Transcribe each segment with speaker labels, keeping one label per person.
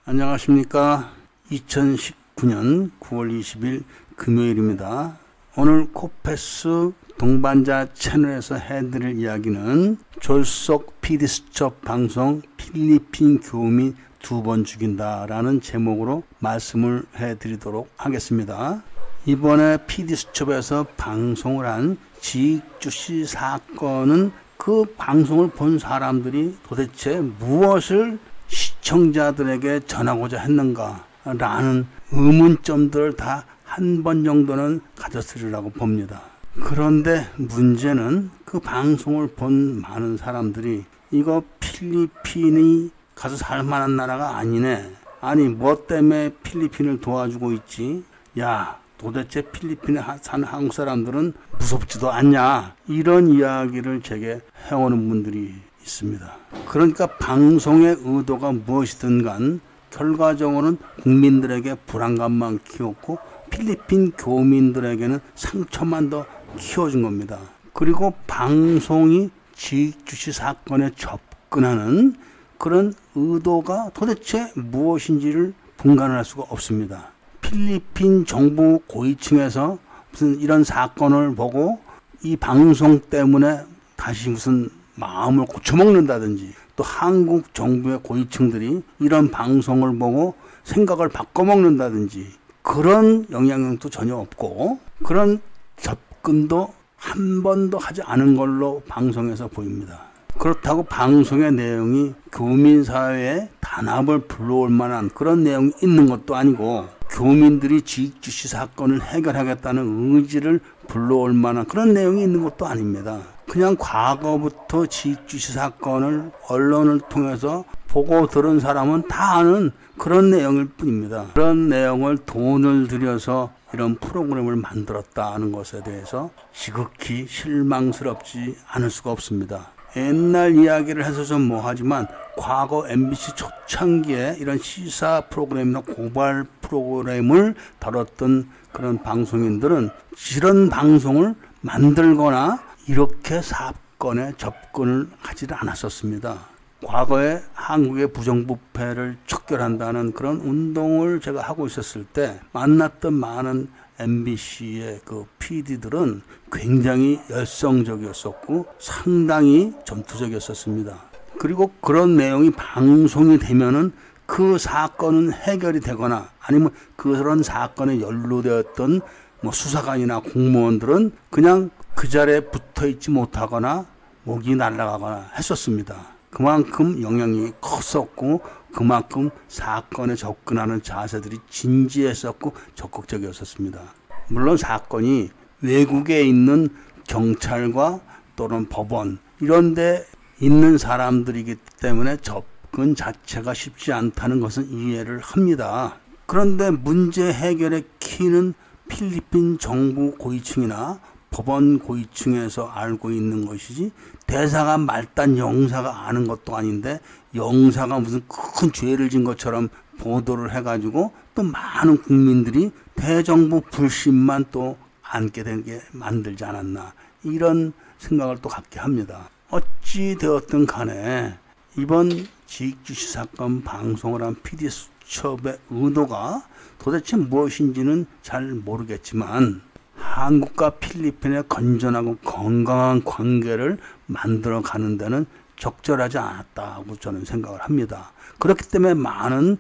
Speaker 1: 안녕하십니까. 2019년 9월 20일 금요일입니다. 오늘 코패스 동반자 채널에서 해드릴 이야기는 졸속 PD수첩 방송 필리핀 교민 2번 죽인다 라는 제목으로 말씀을 해드리도록 하겠습니다. 이번에 PD수첩에서 방송을 한 지익주씨 사건은 그 방송을 본 사람들이 도대체 무엇을 시청자들에게 전하고자 했는가 라는 의문점들을 다 한 번 정도는 가졌으리라고 봅니다. 그런데 문제는 그 방송을 본 많은 사람들이 이거 필리핀이 가서 살만한 나라가 아니네. 아니 뭐 때문에 필리핀을 도와주고 있지? 야 도대체 필리핀에 사는 한국 사람들은 무섭지도 않냐? 이런 이야기를 제게 해오는 분들이 있습니다. 그러니까 방송의 의도가 무엇이든 간 결과적으로는 국민들에게 불안감만 키웠고 필리핀 교민들에게는 상처만 더 키워준 겁니다. 그리고 방송이 지익주씨 사건에 접근하는 그런 의도가 도대체 무엇인지를 분간을 할 수가 없습니다. 필리핀 정부 고위층에서 무슨 이런 사건을 보고 이 방송 때문에 다시 무슨 마음을 고쳐먹는다든지 또 한국 정부의 고위층들이 이런 방송을 보고 생각을 바꿔먹는다든지 그런 영향력도 전혀 없고 그런 접근도 한 번도 하지 않은 걸로 방송에서 보입니다. 그렇다고 방송의 내용이 교민사회에 단합을 불러올 만한 그런 내용이 있는 것도 아니고 교민들이 지익주씨 사건을 해결하겠다는 의지를 불러올 만한 그런 내용이 있는 것도 아닙니다. 그냥 과거부터 지익주씨 사건을 언론을 통해서 보고 들은 사람은 다 아는 그런 내용일 뿐입니다. 그런 내용을 돈을 들여서 이런 프로그램을 만들었다는 것에 대해서 지극히 실망스럽지 않을 수가 없습니다. 옛날 이야기를 해서 좀 뭐하지만 과거 MBC 초창기에 이런 시사 프로그램이나 고발 프로그램을 다뤘던 그런 방송인들은 이런 방송을 만들거나 이렇게 사건에 접근을 하지 않았었습니다. 과거에 한국의 부정부패를 척결한다는 그런 운동을 제가 하고 있었을 때 만났던 많은 MBC의 그 PD들은 굉장히 열성적이었었고 상당히 전투적이었었습니다. 그리고 그런 내용이 방송이 되면은 그 사건은 해결이 되거나 아니면 그런 사건에 연루되었던 뭐 수사관이나 공무원들은 그냥 그 자리에 붙어 있지 못하거나 목이 날아가거나 했었습니다. 그만큼 영향력이 컸었고 그만큼 사건에 접근하는 자세들이 진지했었고 적극적이었었습니다. 물론 사건이 외국에 있는 경찰과 또는 법원 이런 데 있는 사람들이기 때문에 접근 자체가 쉽지 않다는 것은 이해를 합니다. 그런데 문제 해결의 키는 필리핀 정부 고위층이나 법원 고위층에서 알고 있는 것이지 대사가 말단 영사가 아는 것도 아닌데 영사가 무슨 큰 죄를 진 것처럼 보도를 해가지고 또 많은 국민들이 대정부 불신만 또 안게 되게 만들지 않았나 이런 생각을 또 갖게 합니다. 어찌 되었든 간에 이번 지익주씨 사건 방송을 한 PD수첩의 의도가 도대체 무엇인지는 잘 모르겠지만 한국과 필리핀의 건전하고 건강한 관계를 만들어 가는 데는 적절하지 않았다고 저는 생각을 합니다. 그렇기 때문에 많은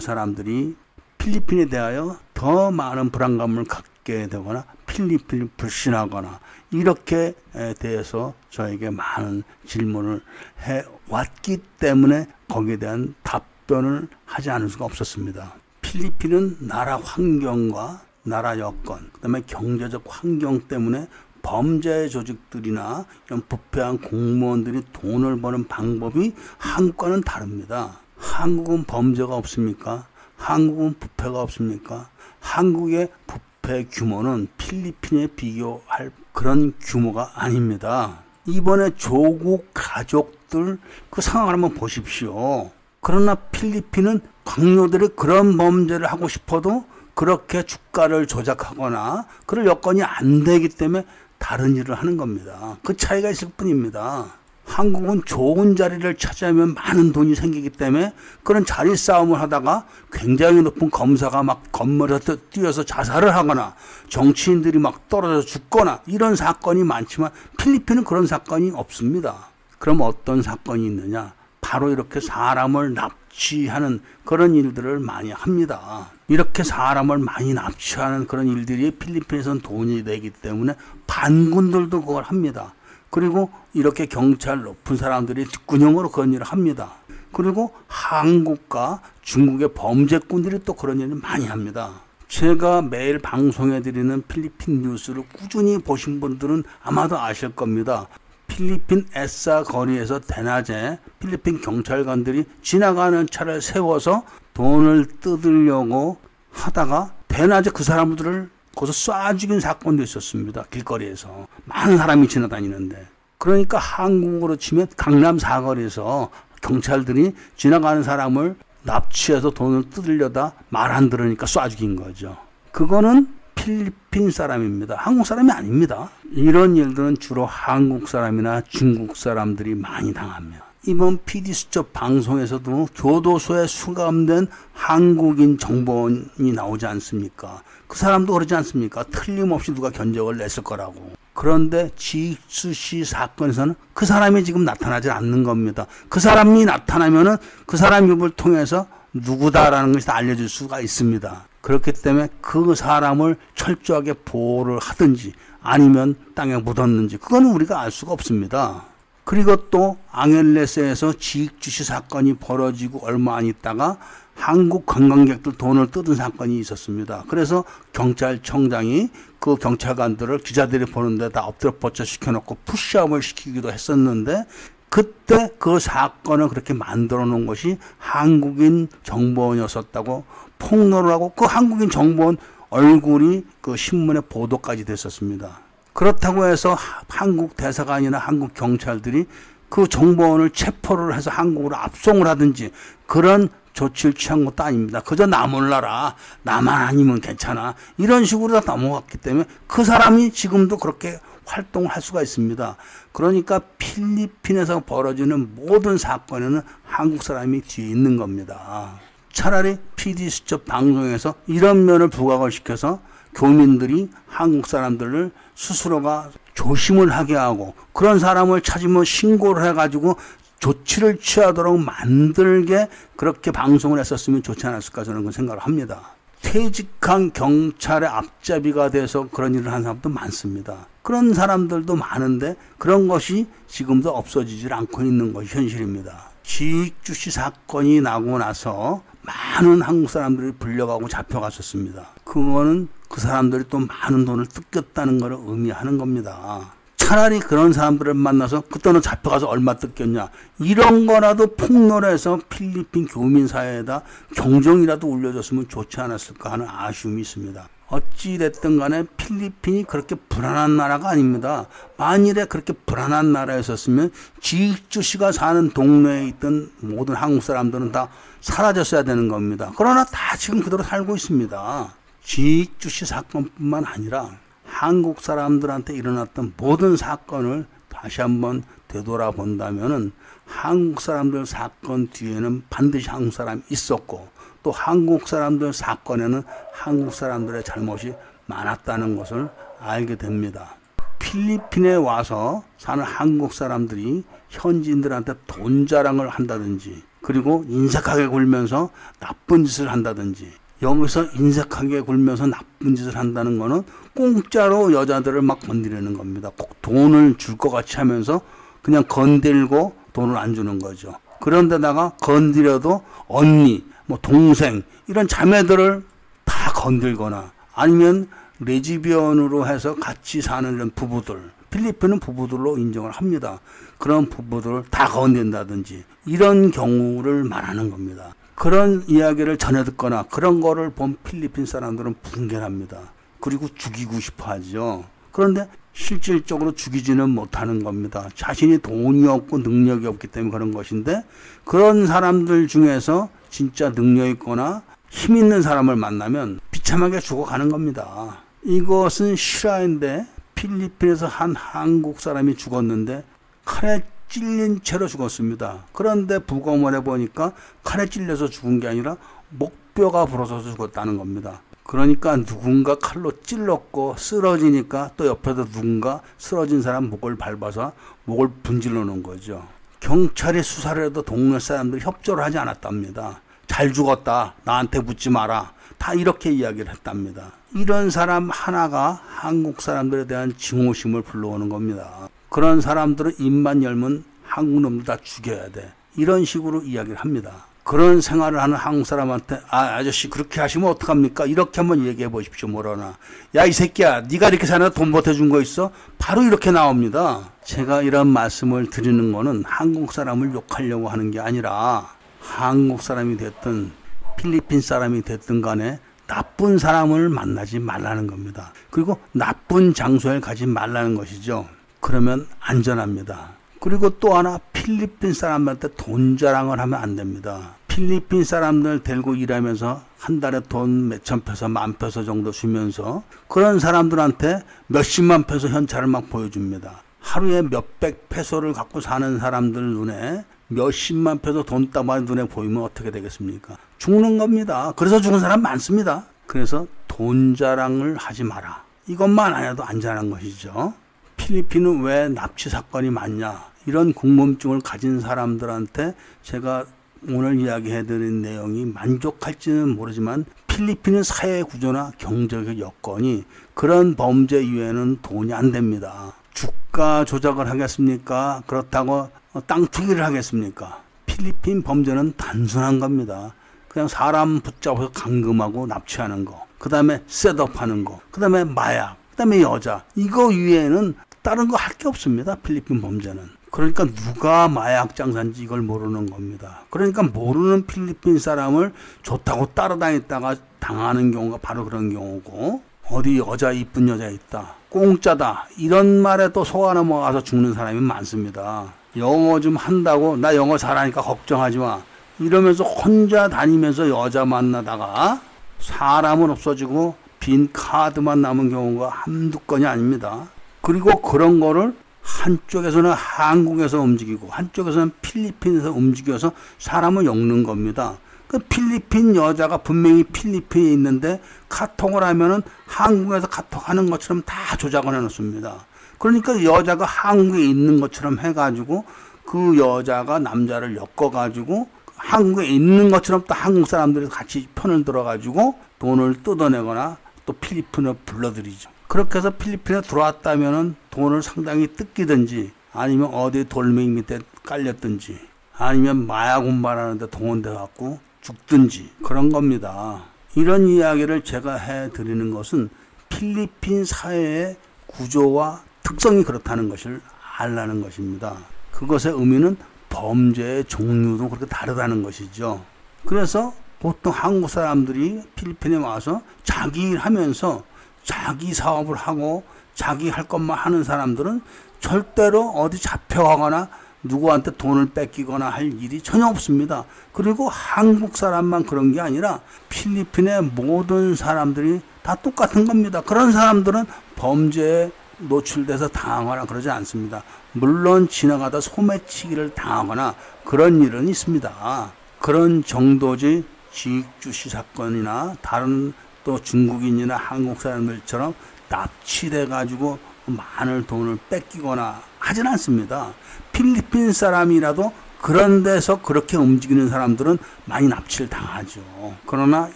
Speaker 1: 사람들이 필리핀에 대하여 더 많은 불안감을 갖게 되거나 필리핀을 불신하거나 이렇게 대해서 저에게 많은 질문을 해왔기 때문에 거기에 대한 답변을 하지 않을 수가 없었습니다. 필리핀은 나라 환경과 나라 여건, 그 다음에 경제적 환경 때문에 범죄 조직들이나 이런 부패한 공무원들이 돈을 버는 방법이 한국과는 다릅니다. 한국은 범죄가 없습니까? 한국은 부패가 없습니까? 한국의 부패 규모는 필리핀에 비교할 그런 규모가 아닙니다. 이번에 조국 가족들 그 상황을 한번 보십시오. 그러나 필리핀은 강요들이 그런 범죄를 하고 싶어도 그렇게 주가를 조작하거나 그럴 여건이 안 되기 때문에 다른 일을 하는 겁니다. 그 차이가 있을 뿐입니다. 한국은 좋은 자리를 차지하면 많은 돈이 생기기 때문에 그런 자리 싸움을 하다가 굉장히 높은 검사가 막 건물에서 뛰어서 자살을 하거나 정치인들이 막 떨어져 죽거나 이런 사건이 많지만 필리핀은 그런 사건이 없습니다. 그럼 어떤 사건이 있느냐? 바로 이렇게 사람을 납치하는 그런 일들을 많이 합니다. 이렇게 사람을 많이 납치하는 그런 일들이 필리핀에서는 돈이 되기 때문에 반군들도 그걸 합니다. 그리고 이렇게 경찰 높은 사람들이 뒷구녕으로 그런 일을 합니다. 그리고 한국과 중국의 범죄꾼들이 또 그런 일을 많이 합니다. 제가 매일 방송해드리는 필리핀 뉴스를 꾸준히 보신 분들은 아마도 아실 겁니다. 필리핀 에싸 거리에서 대낮에 필리핀 경찰관들이 지나가는 차를 세워서 돈을 뜯으려고 하다가 대낮에 그 사람들을 거기서 쏴 죽인 사건도 있었습니다. 길거리에서. 많은 사람이 지나다니는데. 그러니까 한국으로 치면 강남 사거리에서 경찰들이 지나가는 사람을 납치해서 돈을 뜯으려다 말 안 들으니까 쏴 죽인 거죠. 그거는 필리핀 사람입니다. 한국 사람이 아닙니다. 이런 일들은 주로 한국 사람이나 중국 사람들이 많이 당합니다. 이번 PD수첩 방송에서도 교도소에 수감된 한국인 정보원이 나오지 않습니까? 그 사람도 그러지 않습니까? 틀림없이 누가 견적을 냈을 거라고. 그런데 지익수씨 사건에서는 그 사람이 지금 나타나지 않는 겁니다. 그 사람이 나타나면은 그 사람 입을 통해서 누구다라는 것이 다 알려질 수가 있습니다. 그렇기 때문에 그 사람을 철저하게 보호를 하든지 아니면 땅에 묻었는지 그거는 우리가 알 수가 없습니다. 그리고 또 앙헬레스에서 지익주시 사건이 벌어지고 얼마 안 있다가 한국 관광객들 돈을 뜯은 사건이 있었습니다. 그래서 경찰청장이 그 경찰관들을 기자들이 보는 데다 엎드려 뻗쳐 시켜놓고 푸시업을 시키기도 했었는데 그때 그 사건을 그렇게 만들어 놓은 것이 한국인 정보원이었다고 폭로를 하고 그 한국인 정보원 얼굴이 그 신문에 보도까지 됐었습니다. 그렇다고 해서 한국 대사관이나 한국 경찰들이 그 정보원을 체포를 해서 한국으로 압송을 하든지 그런 조치를 취한 것도 아닙니다. 그저 나 몰라라. 나만 아니면 괜찮아. 이런 식으로 다 넘어갔기 때문에 그 사람이 지금도 그렇게 활동을 할 수가 있습니다. 그러니까 필리핀에서 벌어지는 모든 사건에는 한국 사람이 뒤에 있는 겁니다. 차라리 PD수첩 방송에서 이런 면을 부각을 시켜서 교민들이 한국 사람들을 스스로가 조심을 하게 하고 그런 사람을 찾으면 신고를 해가지고 조치를 취하도록 만들게 그렇게 방송을 했었으면 좋지 않았을까 저는 그 생각을 합니다. 퇴직한 경찰의 앞잡이가 돼서 그런 일을 하는 사람도 많습니다. 그런 사람들도 많은데 그런 것이 지금도 없어지질 않고 있는 것이 현실입니다. 지익주시 사건이 나고 나서 많은 한국 사람들이 불려가고 잡혀갔었습니다. 그거는 그 사람들이 또 많은 돈을 뜯겼다는 것을 의미하는 겁니다. 차라리 그런 사람들을 만나서 그때는 잡혀가서 얼마 뜯겼냐 이런 거라도 폭로를 해서 필리핀 교민사회에다 경종이라도 울려줬으면 좋지 않았을까 하는 아쉬움이 있습니다. 어찌됐든 간에 필리핀이 그렇게 불안한 나라가 아닙니다. 만일에 그렇게 불안한 나라였었으면 지익주시가 사는 동네에 있던 모든 한국 사람들은 다 사라졌어야 되는 겁니다. 그러나 다 지금 그대로 살고 있습니다. 지익주시 사건뿐만 아니라 한국 사람들한테 일어났던 모든 사건을 다시 한번 되돌아본다면은 한국 사람들 사건 뒤에는 반드시 한국 사람이 있었고 또 한국 사람들 사건에는 한국 사람들의 잘못이 많았다는 것을 알게 됩니다. 필리핀에 와서 사는 한국 사람들이 현지인들한테 돈 자랑을 한다든지 그리고 인색하게 굴면서 나쁜 짓을 한다든지 여기서 인색하게 굴면서 나쁜 짓을 한다는 거는 공짜로 여자들을 막 건드리는 겁니다. 꼭 돈을 줄 것 같이 하면서 그냥 건들고 돈을 안 주는 거죠. 그런데다가 건드려도 언니, 뭐 동생 이런 자매들을 다 건들거나 아니면 레즈비언으로 해서 같이 사는 이런 부부들 필리핀은 부부들로 인정을 합니다. 그런 부부들을 다 건든다든지 이런 경우를 말하는 겁니다. 그런 이야기를 전해 듣거나 그런 거를 본 필리핀 사람들은 분개합니다. 그리고 죽이고 싶어 하죠. 그런데 실질적으로 죽이지는 못하는 겁니다. 자신이 돈이 없고 능력이 없기 때문에 그런 것인데 그런 사람들 중에서 진짜 능력 있거나 힘 있는 사람을 만나면 비참하게 죽어가는 겁니다. 이것은 실화인데 필리핀에서 한 한국 사람이 죽었는데 칼에 찔린 채로 죽었습니다. 그런데 부검을 해보니까 칼에 찔려서 죽은 게 아니라 목뼈가 부러져서 죽었다는 겁니다. 그러니까 누군가 칼로 찔렀고 쓰러지니까 또 옆에서 누군가 쓰러진 사람 목을 밟아서 목을 분질러 놓은 거죠. 경찰이 수사를 해도 동네 사람들이 협조를 하지 않았답니다. 잘 죽었다. 나한테 묻지 마라. 다 이렇게 이야기를 했답니다. 이런 사람 하나가 한국 사람들에 대한 증오심을 불러오는 겁니다. 그런 사람들은 입만 열면 한국 놈들 다 죽여야 돼. 이런 식으로 이야기를 합니다. 그런 생활을 하는 한국 사람한테 아저씨 그렇게 하시면 어떡합니까? 이렇게 한번 얘기해 보십시오. 뭐라나. 야 이 새끼야 네가 이렇게 사는데 돈 보태준 거 있어? 바로 이렇게 나옵니다. 제가 이런 말씀을 드리는 거는 한국 사람을 욕하려고 하는 게 아니라 한국 사람이 됐든 필리핀 사람이 됐든 간에 나쁜 사람을 만나지 말라는 겁니다. 그리고 나쁜 장소에 가지 말라는 것이죠. 그러면 안전합니다. 그리고 또 하나 필리핀 사람한테 돈 자랑을 하면 안 됩니다. 필리핀 사람들 데리고 일하면서 한 달에 돈 몇천 페소, 만 페소 정도 주면서 그런 사람들한테 몇십만 페소 현찰을 막 보여줍니다. 하루에 몇백 페소를 갖고 사는 사람들 눈에 몇십만 페소 돈다발 눈에 보이면 어떻게 되겠습니까? 죽는 겁니다. 그래서 죽은 사람 많습니다. 그래서 돈 자랑을 하지 마라. 이것만 안 해도 안전한 것이죠. 필리핀은 왜 납치 사건이 많냐? 이런 궁금증을 가진 사람들한테 제가 오늘 이야기해드린 내용이 만족할지는 모르지만 필리핀의 사회 구조나 경제적 여건이 그런 범죄 이외에는 돈이 안 됩니다. 주가 조작을 하겠습니까? 그렇다고 땅 투기를 하겠습니까? 필리핀 범죄는 단순한 겁니다. 그냥 사람 붙잡아서 감금하고 납치하는 거, 그 다음에 셋업하는 거, 그 다음에 마약, 그 다음에 여자, 이거 위에는 다른 거 할 게 없습니다. 필리핀 범죄는. 그러니까 누가 마약 장사인지 이걸 모르는 겁니다. 그러니까 모르는 필리핀 사람을 좋다고 따라다녔다가 당하는 경우가 바로 그런 경우고, 어디 여자 이쁜 여자 있다, 공짜다, 이런 말에 또 속 하나 먹어서 죽는 사람이 많습니다. 영어 좀 한다고 나 영어 잘하니까 걱정하지 마 이러면서 혼자 다니면서 여자 만나다가 사람은 없어지고 빈 카드만 남은 경우가 한두 건이 아닙니다. 그리고 그런 거를 한쪽에서는 한국에서 움직이고 한쪽에서는 필리핀에서 움직여서 사람을 엮는 겁니다. 그 필리핀 여자가 분명히 필리핀에 있는데 카톡을 하면은 한국에서 카톡하는 것처럼 다 조작을 해놓습니다. 그러니까 여자가 한국에 있는 것처럼 해가지고 그 여자가 남자를 엮어가지고 한국에 있는 것처럼 또 한국 사람들이 같이 편을 들어가지고 돈을 뜯어내거나 또 필리핀으로 불러들이죠. 그렇게 해서 필리핀에 들어왔다면은 돈을 상당히 뜯기든지 아니면 어디 돌멩이 밑에 깔렸든지 아니면 마약 운반하는데 동원돼 갖고 죽든지 그런 겁니다. 이런 이야기를 제가 해드리는 것은 필리핀 사회의 구조와 특성이 그렇다는 것을 알라는 것입니다. 그것의 의미는 범죄의 종류도 그렇게 다르다는 것이죠. 그래서 보통 한국 사람들이 필리핀에 와서 자기 일하면서 자기 사업을 하고 자기 할 것만 하는 사람들은 절대로 어디 잡혀가거나 누구한테 돈을 뺏기거나 할 일이 전혀 없습니다. 그리고 한국 사람만 그런 게 아니라 필리핀의 모든 사람들이 다 똑같은 겁니다. 그런 사람들은 범죄에 노출돼서 당하거나 그러지 않습니다. 물론 지나가다 소매치기를 당하거나 그런 일은 있습니다. 그런 정도지 지익주시 사건이나 다른 또 중국인이나 한국 사람들처럼 납치돼 가지고 많은 돈을 뺏기거나 하진 않습니다. 필리핀 사람이라도 그런 데서 그렇게 움직이는 사람들은 많이 납치를 당하죠. 그러나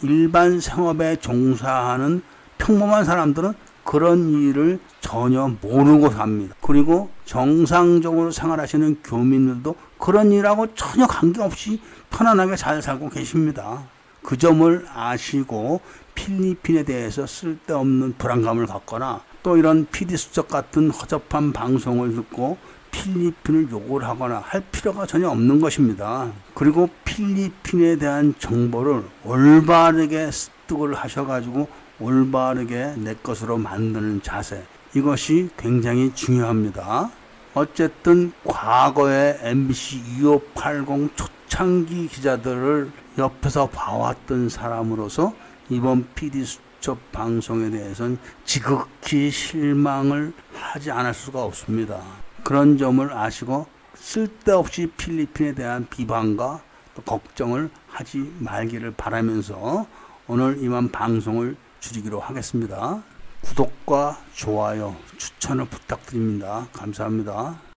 Speaker 1: 일반 생업에 종사하는 평범한 사람들은 그런 일을 전혀 모르고 삽니다. 그리고 정상적으로 생활하시는 교민들도 그런 일하고 전혀 관계없이 편안하게 잘 살고 계십니다. 그 점을 아시고 필리핀에 대해서 쓸데없는 불안감을 갖거나 또 이런 PD수첩 같은 허접한 방송을 듣고 필리핀을 욕을 하거나 할 필요가 전혀 없는 것입니다. 그리고 필리핀에 대한 정보를 올바르게 습득을 하셔가지고 올바르게 내 것으로 만드는 자세, 이것이 굉장히 중요합니다. 어쨌든 과거에 MBC 2580 초창기 기자들을 옆에서 봐왔던 사람으로서 이번 PD수첩 방송에 대해서는 지극히 실망을 하지 않을 수가 없습니다. 그런 점을 아시고 쓸데없이 필리핀에 대한 비방과 또 걱정을 하지 말기를 바라면서 오늘 이만 방송을 줄이기로 하겠습니다. 구독과 좋아요, 추천을 부탁드립니다. 감사합니다.